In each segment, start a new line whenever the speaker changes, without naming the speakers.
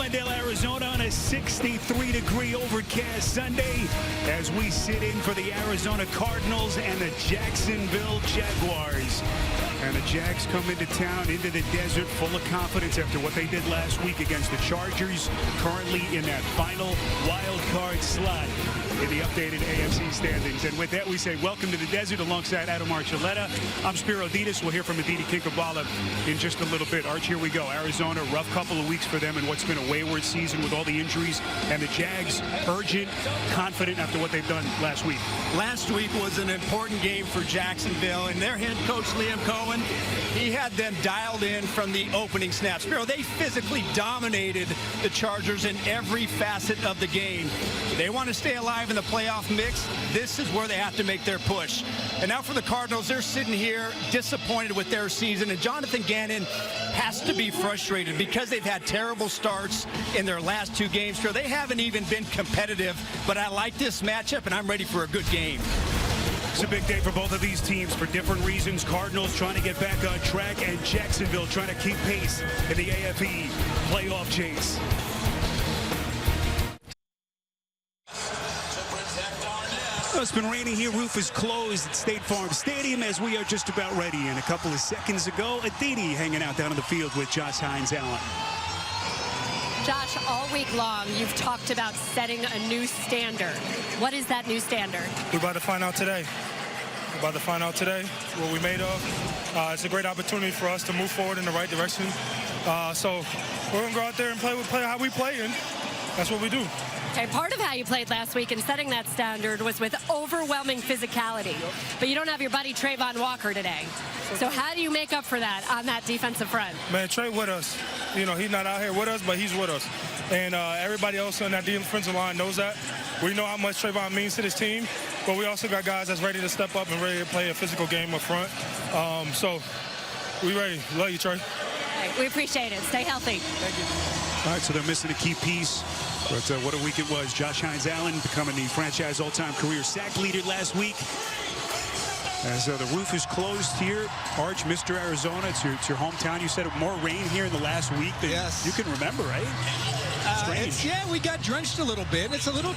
Glendale, Arizona on a 63-degree overcast Sunday as we sit in for the Arizona Cardinals and the Jacksonville Jaguars. And the Jags come into town, into the desert, full of confidence after what they did last week against the Chargers, currently in that final wild card slot in the updated AFC standings. And with that, we say welcome to the desert alongside Adam Archuleta. I'm Spiro Ditas. We'll hear from Aditi Kinkhabwala in just a little bit. Arch, here we go. Arizona, rough couple of weeks for them in what's been a wayward season with all the injuries. And the Jags, urgent, confident after what they've done last week.
Last week was an important game for Jacksonville, and their head coach, Liam Cohen, he had them dialed in from the opening snap. Spiro, they physically dominated the Chargers in every facet of the game. They want to stay alive in the playoff mix. This is where they have to make their push. And now for the Cardinals, they're sitting here disappointed with their season, and Jonathan Gannon has to be frustrated because they've had terrible starts in their last two games. Spiro, they haven't even been competitive, but I like this matchup, and I'm ready for a good game.
It's a big day for both of these teams for different reasons. Cardinals trying to get back on track, and Jacksonville trying to keep pace in the AFE playoff chase. Well, it's been raining here. Roof is closed at State Farm Stadium as we are just about ready. And a couple of seconds ago, Aditi hanging out down on the field with Josh Hines-Allen.
Josh, all week long, you've talked about setting a new standard. What is that new standard?
We're about to find out today. We're about to find out today what we made of. It's a great opportunity for us to move forward in the right direction. So we're going to go out there and play how we play, and that's what we do.
Okay, part of how you played last week in setting that standard was with overwhelming physicality. But you don't have your buddy Trayvon Walker today. So how do you make up for that on that defensive front?
Man, Trey with us. You know, he's not out here with us, but he's with us. And everybody else on that defensive line knows that. We know how much Trayvon means to this team, but we also got guys that's ready to step up and ready to play a physical game up front. So we ready. Love you, Trey.
All right, we appreciate it. Stay healthy.
Thank you.
All right, so they're missing a key piece. But what a week it was. Josh Hines-Allen becoming the franchise all-time career sack leader last week. As the roof is closed here. Arch, Mr. Arizona, it's your hometown. You said more rain here in the last week than you can remember, right?
Yeah, we got drenched a little bit. It's a little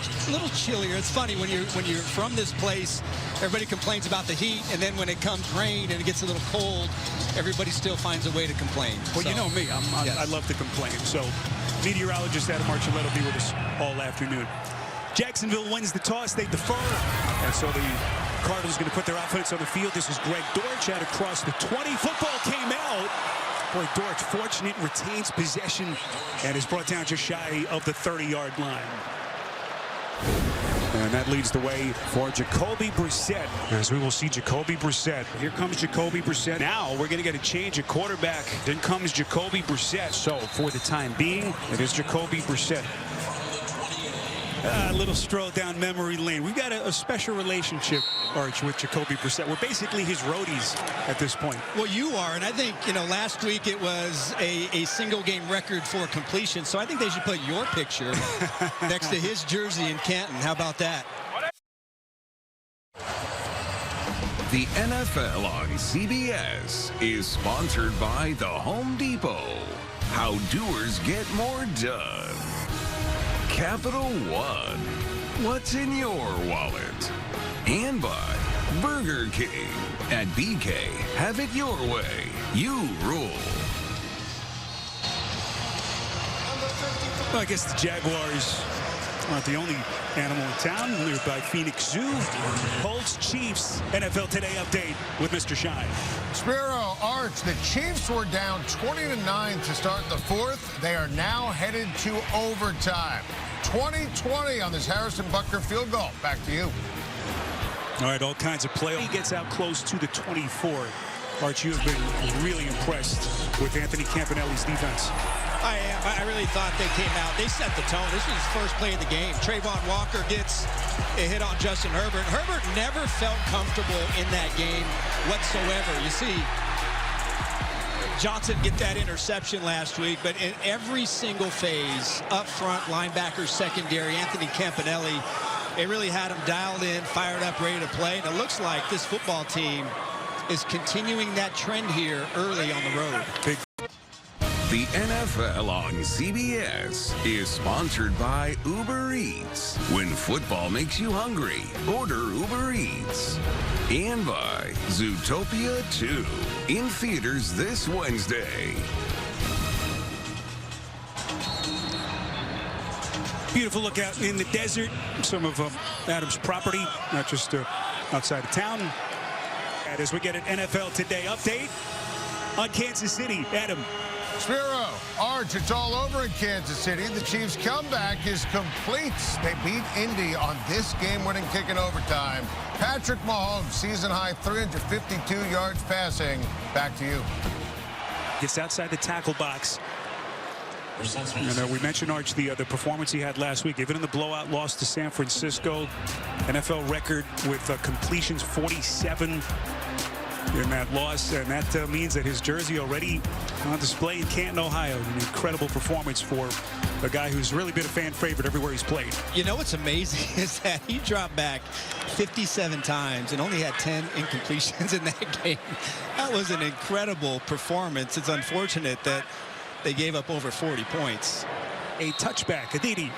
chillier. It's funny when you're from this place, everybody complains about the heat, and then when it comes rain and it gets a little cold, everybody still finds a way to complain.
Well, so, you know me. I love to complain. So meteorologist Adam Archuleta will be with us all afternoon. Jacksonville wins the toss. They defer. And so the Cardinals going to put their offense on the field. This is Greg Dortch out across the 20. Football came out. Boy, Dortch fortunate, retains possession, and is brought down just shy of the 30-yard line. And that leads the way for Jacoby Brissett, as we will see Jacoby Brissett. Here comes Jacoby Brissett. Now we're going to get a change at quarterback. Then comes Jacoby Brissett. So for the time being, it is Jacoby Brissett. A little stroll down memory lane. We've got a special relationship, Arch, with Jacoby Brissett. We're basically his roadies at this point.
Well, you are, and I think, you know, last week it was a single-game record for completion, so I think they should put your picture next to his jersey in Canton. How about that?
The NFL on CBS is sponsored by The Home Depot. How doers get more done. Capital One, what's in your wallet? And by Burger King. At BK, have it your way. You rule.
Well, I guess the Jaguars aren't the only animal in town. We're by Phoenix Zoo. Colts, Chiefs, NFL Today update with Mr. Shine.
Spiro, Arch, the Chiefs were down 20-9 to start the fourth. They are now headed to overtime. 20-20 on this Harrison Butker field goal. Back to you.
All right, all kinds of play. He gets out close to the 24. Arch, you have been really impressed with Anthony Campanelli's defense.
I am. I really thought they came out. They set the tone. This was his first play of the game. Trayvon Walker gets a hit on Justin Herbert. Herbert never felt comfortable in that game whatsoever. You see Johnson get that interception last week, but in every single phase, up front, linebackers, secondary, Anthony Campanelli, they really had him dialed in, fired up, ready to play. And it looks like this football team is continuing that trend here early on the road.
The NFL on CBS is sponsored by Uber Eats. When football makes you hungry, order Uber Eats. And by Zootopia 2, in theaters this Wednesday.
Beautiful look out in the desert. Some of Adam's property, not just outside of town. And as we get an NFL Today update on Kansas City, Adam.
Spiro, Arch, it's all over in Kansas City. The Chiefs' comeback is complete. They beat Indy on this game-winning kick in overtime. Patrick Mahomes, season-high 352 yards passing. Back to you.
Gets outside the tackle box. And we mentioned, Arch, the performance he had last week. Even in the blowout loss to San Francisco, NFL record with completions 47 in that loss, and that means that his jersey already on display in Canton, Ohio. An incredible performance for a guy who's really been a fan favorite everywhere he's played.
You know what's amazing is that he dropped back 57 times and only had 10 incompletions in that game. That was an incredible performance. It's unfortunate that they gave up over 40 points.
A touchback, Aditi.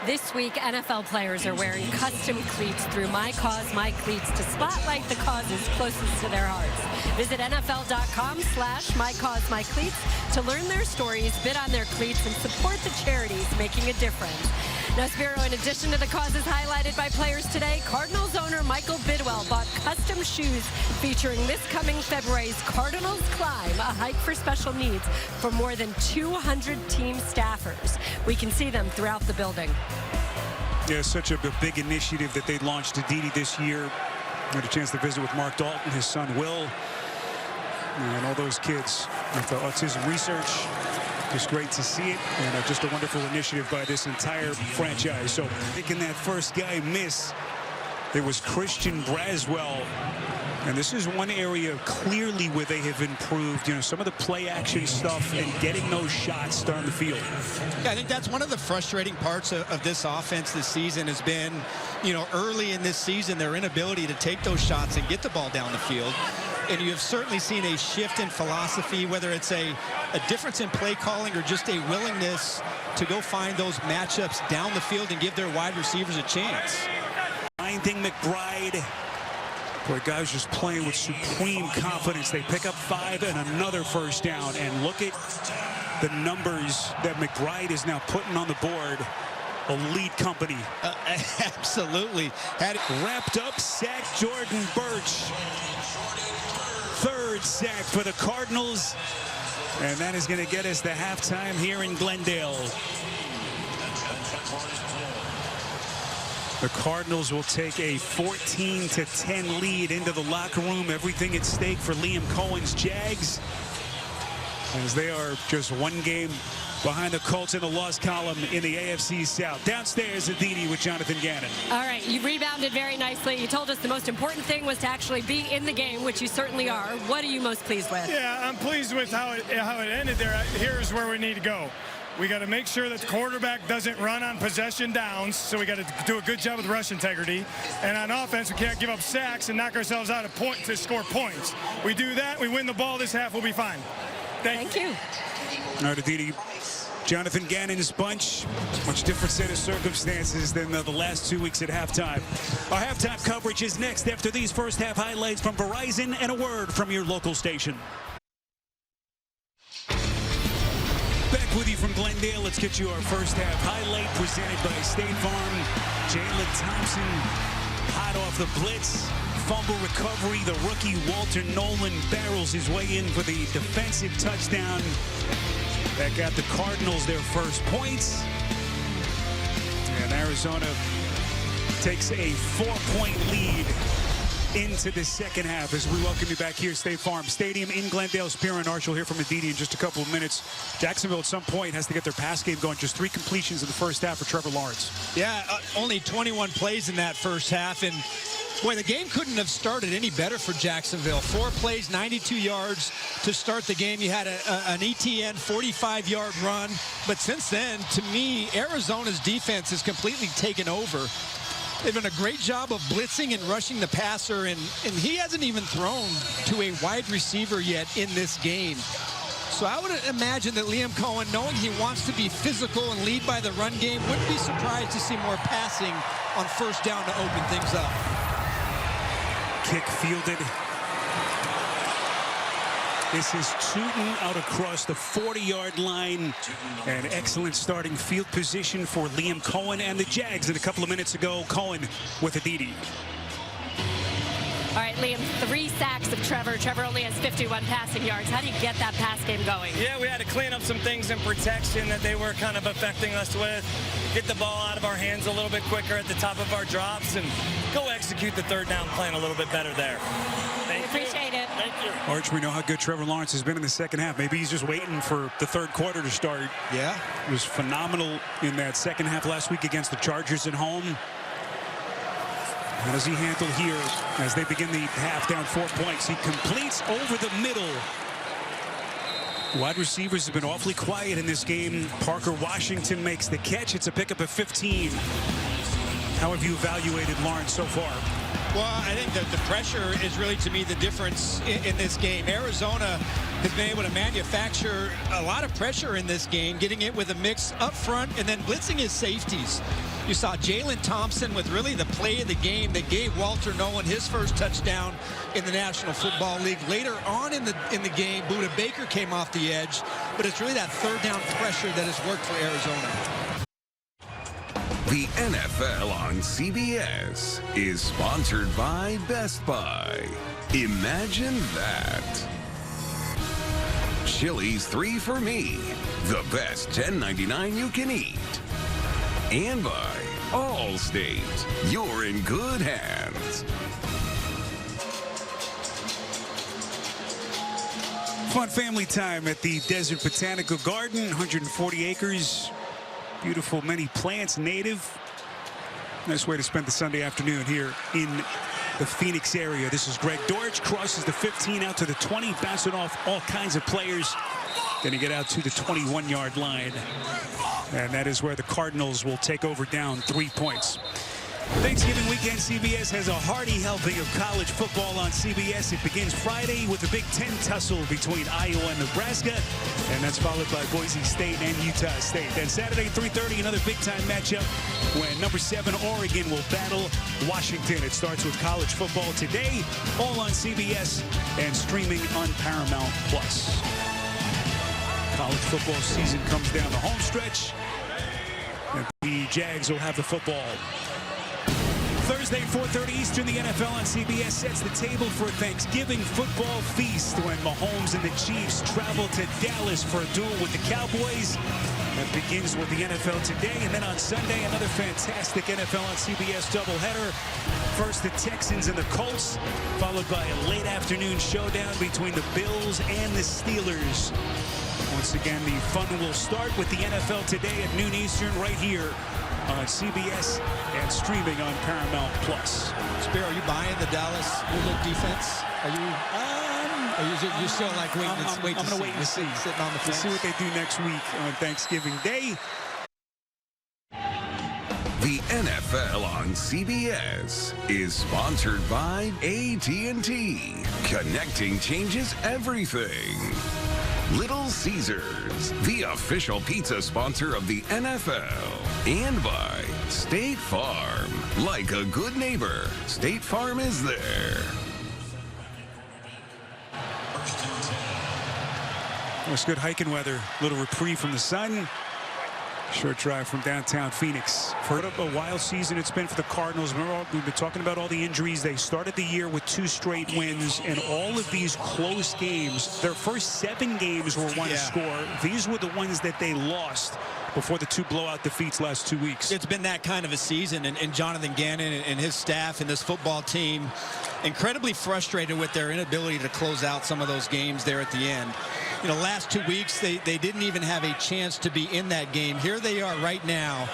This week, NFL players are wearing custom cleats through My Cause, My Cleats to spotlight the causes closest to their hearts. Visit NFL.com/My Cause, My Cleats to learn their stories, bid on their cleats, and support the charities making a difference. Now, Spiro, in addition to the causes highlighted by players today, Cardinals owner Michael Bidwell bought custom shoes featuring this coming February's Cardinals Climb, a hike for special needs for more than 200 team staffers. We can see them throughout the building.
Yeah, such a big initiative that they launched Aditi this year. I had a chance to visit with Mark Dalton, his son Will, and all those kids with the autism research. Just great to see it, and just a wonderful initiative by this entire franchise. So making that first guy miss, it was Christian Braswell. And this is one area clearly where they have improved, some of the play action stuff and getting those shots down the field.
Yeah, I think that's one of the frustrating parts of this offense this season has been, early in this season, their inability to take those shots and get the ball down the field. And you have certainly seen a shift in philosophy, whether it's a difference in play calling or just a willingness to go find those matchups down the field and give their wide receivers a chance.
Finding McBride. Boy, guys just playing with supreme confidence. They pick up 5 and another first down. And look at the numbers that McBride is now putting on the board. Elite company.
Absolutely. Had it
wrapped up, sacked Jordan Birch. Third sack for the Cardinals. And that is going to get us to halftime here in Glendale. The Cardinals will take a 14-10 lead into the locker room. Everything at stake for Liam Cohen's Jags, as they are just one game behind the Colts in the loss column in the AFC South. Downstairs, Aditi with Jonathan Gannon.
All right, you rebounded very nicely. You told us the most important thing was to actually be in the game, which you certainly are. What are you most pleased with?
Yeah, I'm pleased with how it ended there. Here's where we need to go. We got to make sure that the quarterback doesn't run on possession downs, so we got to do a good job with rush integrity. And on offense, we can't give up sacks and knock ourselves out of point to score points. We do that, we win the ball this half, we'll be fine. Thank you.
All right, Aditi. Jonathan Gannon's bunch, much different set of circumstances than the last 2 weeks at halftime. Our halftime coverage is next after these first half highlights from Verizon and a word from your local station. Back with you from Glendale. Let's get you our first half highlight presented by State Farm. Jalen Thompson, hot off the blitz. Fumble recovery. The rookie Walter Nolan barrels his way in for the defensive touchdown that got the Cardinals their first points. And Arizona takes a 4-point lead into the second half as we welcome you back here, State Farm Stadium in Glendale. Spiro and Arch will hear from Aditi in just a couple of minutes. Jacksonville at some point has to get their pass game going. Just 3 completions in the first half for Trevor Lawrence.
Yeah, only 21 plays in that first half. And boy, the game couldn't have started any better for Jacksonville. 4 plays, 92 yards to start the game. You had an ETN 45-yard run. But since then, to me, Arizona's defense has completely taken over. They've done a great job of blitzing and rushing the passer, and he hasn't even thrown to a wide receiver yet in this game. So I would imagine that Liam Cohen, knowing he wants to be physical and lead by the run game, wouldn't be surprised to see more passing on first down to open things up.
Kick fielded. This is Tootin out across the 40-yard line. An excellent starting field position for Liam Cohen and the Jags. And a couple of minutes ago, Cohen with a DD.
All right, Liam, 3 sacks of Trevor. Trevor only has 51 passing yards. How do you get that pass game going?
Yeah, we had to clean up some things in protection that they were kind of affecting us with. Get the ball out of our hands a little bit quicker at the top of our drops and go execute the third down plan a little bit better there.
Appreciate it.
Thank you.
Arch, we know how good Trevor Lawrence has been in the second half. Maybe he's just waiting for the third quarter to start.
Yeah.
He was phenomenal in that second half last week against the Chargers at home. How does he handle here as they begin the half down 4 points? He completes over the middle. Wide receivers have been awfully quiet in this game. Parker Washington makes the catch. It's a pickup of 15. How have you evaluated Lawrence so far?
Well, I think that the pressure is really, to me, the difference in this game. Arizona has been able to manufacture a lot of pressure in this game, getting it with a mix up front and then blitzing his safeties. You saw Jalen Thompson with really the play of the game that gave Walter Nolan his first touchdown in the National Football League. Later on in the game, Budda Baker came off the edge, but it's really that third down pressure that has worked for Arizona.
The NFL on CBS is sponsored by Best Buy. Imagine that. Chili's 3 for Me, the best $10.99 you can eat. And by Allstate, you're in good hands.
Fun family time at the Desert Botanical Garden, 140 acres. Beautiful, many plants, native. Nice way to spend the Sunday afternoon here in the Phoenix area. This is Greg Dortch, crosses the 15 out to the 20, bouncing off all kinds of players. Going to get out to the 21-yard line. And that is where the Cardinals will take over down 3 points. Thanksgiving weekend, CBS has a hearty helping of college football on CBS. It begins Friday with the Big Ten tussle between Iowa and Nebraska, and that's followed by Boise State and Utah State. Then Saturday, 3:30, another big-time matchup when number 7 Oregon will battle Washington. It starts with college football today, all on CBS and streaming on Paramount+. College football season comes down the home stretch, and the Jags will have the football. Thursday, 4:30 Eastern, the NFL on CBS sets the table for a Thanksgiving football feast when Mahomes and the Chiefs travel to Dallas for a duel with the Cowboys. That begins with the NFL today, and then on Sunday, another fantastic NFL on CBS doubleheader. First, the Texans and the Colts, followed by a late afternoon showdown between the Bills and the Steelers. Once again, the fun will start with the NFL today at noon Eastern right here on CBS and streaming on Paramount+.
Spiro, are you buying the Dallas Bulldog defense? Are you still like waiting to see?
I'm going to wait and see.
Sitting on the fence.
We'll see what they do next week on Thanksgiving Day.
The NFL on CBS is sponsored by AT&T. Connecting changes everything. Little Caesars, the official pizza sponsor of the NFL. And by State Farm. Like a good neighbor, State Farm is there.
It's good hiking weather. Little reprieve from the sun. Short drive from downtown Phoenix. For a wild season it's been for the Cardinals. Remember, we've been talking about all the injuries. They started the year with 2 straight wins, and all of these close games, their first 7 games were one score. These were the ones that they lost before the 2 blowout defeats last 2 weeks.
It's been that kind of a season, and Jonathan Gannon and his staff and this football team incredibly frustrated with their inability to close out some of those games there at the end. You know, last 2 weeks, they didn't even have a chance to be in that game. Here they are right now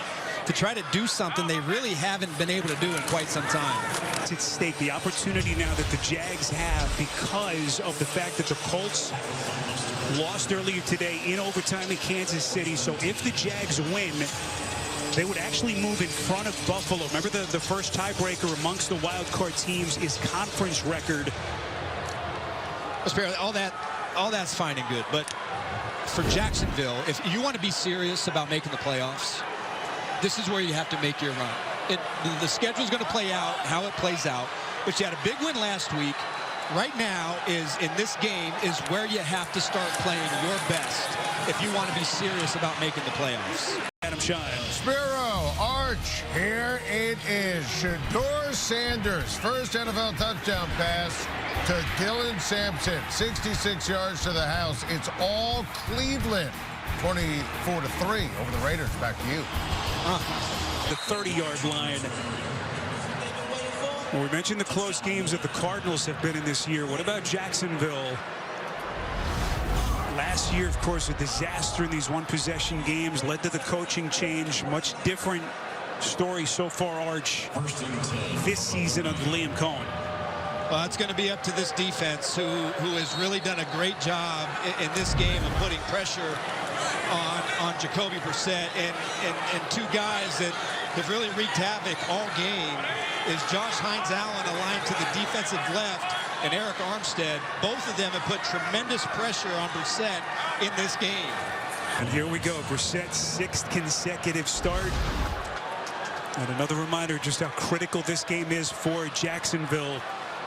to try to do something they really haven't been able to do in quite some time.
It's at stake, the opportunity now that the Jags have because of the fact that the Colts lost earlier today in overtime in Kansas City. So if the Jags win, they would actually move in front of Buffalo. Remember, the first tiebreaker amongst the wild card teams is conference record.
All that's fine and good, but for Jacksonville, if you want to be serious about making the playoffs, this is where you have to make your run. The schedule is going to play out how it plays out, but you had a big win last week. Right now in this game is where you have to start playing your best if you want to be serious about making the playoffs.
Adam Shine.
Spiro, Arch, here it is. Shedeur Sanders, first NFL touchdown pass to Dylan Sampson. 66 yards to the house. It's all Cleveland. 24-3 over the Raiders. Back to you.
The 30-yard line. Well, we mentioned the close games that the Cardinals have been in this year. What about Jacksonville? Last year, of course, a disaster in these one-possession games led to the coaching change. Much different story so far, Arch, this season under Liam Cohen.
Well, it's going to be up to this defense who has really done a great job in this game of putting pressure on Jacoby Brissett and two guys that have really wreaked havoc all game is Josh Hines-Allen aligned to the defensive left and Eric Armstead. Both of them have put tremendous pressure on Brissett in this game.
And here we go, Brissett's 6th consecutive start. And another reminder just how critical this game is for Jacksonville.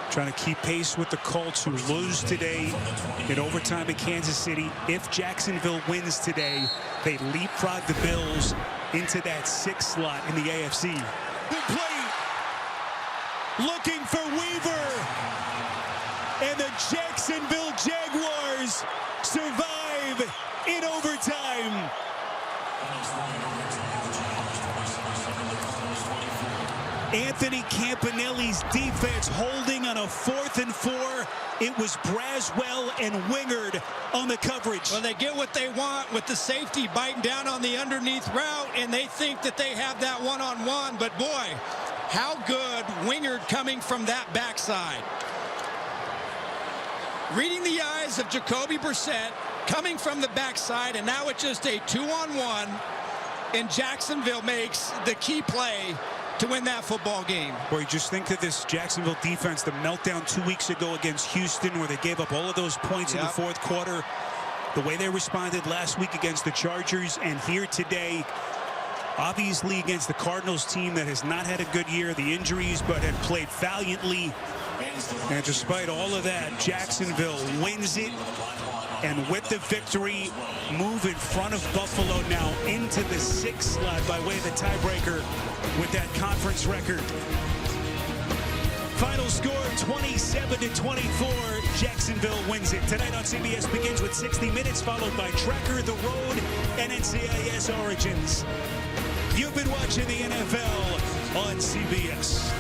Trying to keep pace with the Colts, who lose today in overtime in Kansas City. If Jacksonville wins today, they leapfrog the Bills into that 6th slot in the AFC. Good play. Looking for Weaver. And the Jacksonville Jaguars survive in overtime. Anthony Campanelli's defense holding on a 4th and 4. It was Braswell and Wingard on the coverage.
Well, they get what they want with the safety biting down on the underneath route, and they think that they have that one-on-one. But boy, how good Wingard coming from that backside. Reading the eyes of Jacoby Brissett, coming from the backside, and now it's just a 2-on-1, and Jacksonville makes the key play to win that football game.
Boy, just think of this Jacksonville defense, the meltdown 2 weeks ago against Houston, where they gave up all of those points in the 4th quarter. The way they responded last week against the Chargers, and here today, obviously against the Cardinals team that has not had a good year, the injuries, but have played valiantly. And despite all of that, Jacksonville wins it. And with the victory, move in front of Buffalo now into the 6th slot by way of the tiebreaker with that conference record. Final score 27-24. Jacksonville wins it. Tonight on CBS begins with 60 Minutes, followed by Tracker the Road and NCIS Origins. You've been watching the NFL on CBS.